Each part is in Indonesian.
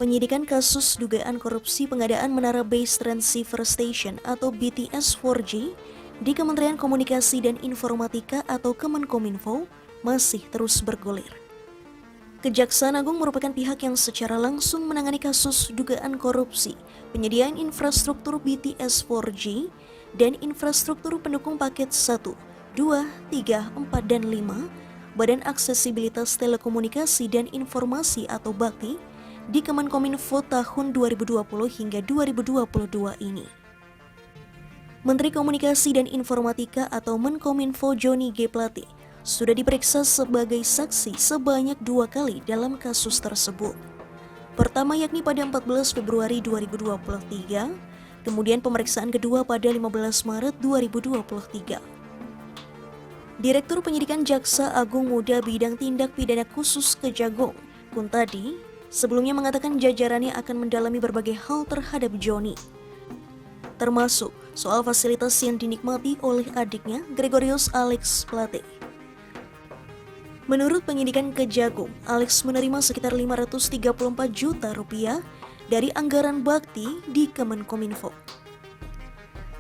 penyidikan kasus dugaan korupsi pengadaan Menara Base Transceiver Station atau BTS 4G di Kementerian Komunikasi dan Informatika atau Kemenkominfo masih terus bergulir. Kejaksaan Agung merupakan pihak yang secara langsung menangani kasus dugaan korupsi penyediaan infrastruktur BTS 4G dan infrastruktur pendukung paket 1, 2, 3, 4, dan 5 Badan Aksesibilitas Telekomunikasi dan Informasi atau BAKTI di Kemenkominfo tahun 2020 hingga 2022 ini. Menteri Komunikasi dan Informatika atau Menkominfo Johnny G. Plate sudah diperiksa sebagai saksi sebanyak 2 kali dalam kasus tersebut. Pertama yakni pada 14 Februari 2023, kemudian pemeriksaan kedua pada 15 Maret 2023. Direktur Penyidikan Jaksa Agung Muda Bidang Tindak Pidana Khusus Kejagung, Kuntadi, sebelumnya mengatakan jajarannya akan mendalami berbagai hal terhadap Johnny, termasuk soal fasilitas yang dinikmati oleh adiknya Gregorius Alex Plate. Menurut penyidikan Kejagung, Alex menerima sekitar 534 juta rupiah dari anggaran bakti di Kemenkominfo.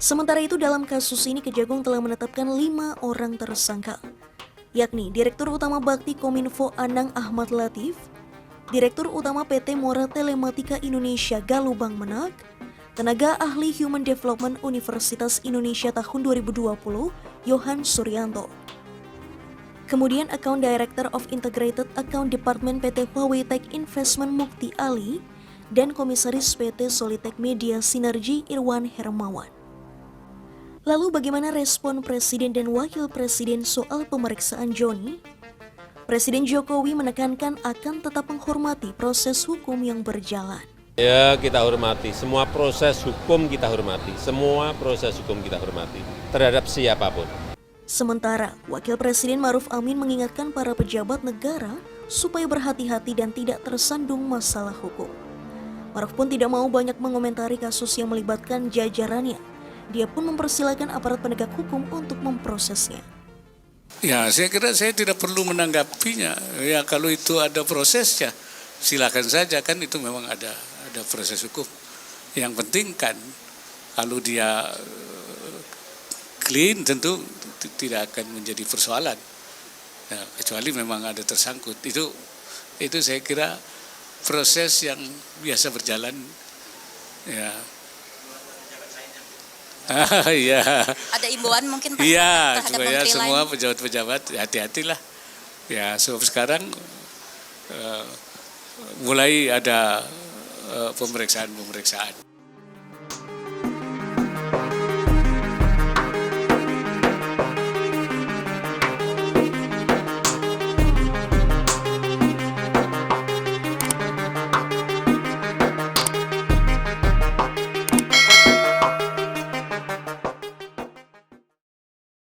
Sementara itu dalam kasus ini Kejagung telah menetapkan 5 orang tersangka, yakni Direktur Utama Bakti Kominfo Anang Ahmad Latif, Direktur Utama PT Mora Telematika Indonesia Galubang Menak, Tenaga Ahli Human Development Universitas Indonesia tahun 2020 Yohan Suryanto. Kemudian Account Director of Integrated Account Department PT Huawei Tech Investment Mukti Ali dan Komisaris PT Solitech Media Sinergi Irwan Hermawan. Lalu bagaimana respon Presiden dan Wakil Presiden soal pemeriksaan Johnny? Presiden Jokowi menekankan akan tetap menghormati proses hukum yang berjalan. Ya, kita hormati. Semua proses hukum kita hormati. Semua proses hukum kita hormati terhadap siapapun. Sementara, Wakil Presiden Ma'ruf Amin mengingatkan para pejabat negara supaya berhati-hati dan tidak tersandung masalah hukum. Ma'ruf pun tidak mau banyak mengomentari kasus yang melibatkan jajarannya. Dia pun mempersilahkan aparat penegak hukum untuk memprosesnya. Ya, saya kira saya tidak perlu menanggapinya. Ya, kalau itu ada prosesnya, silakan saja, kan itu memang ada proses hukum. Yang penting kan kalau dia clean tentu tidak akan menjadi persoalan. Ya, kecuali memang ada tersangkut. Itu saya kira proses yang biasa berjalan. Ya. Ya. Ada imbauan mungkin Pak ya, terhadap supaya menteri semua lain? pejabat-pejabat hati-hatilah. Ya, sebab sekarang mulai ada pemeriksaan-pemeriksaan.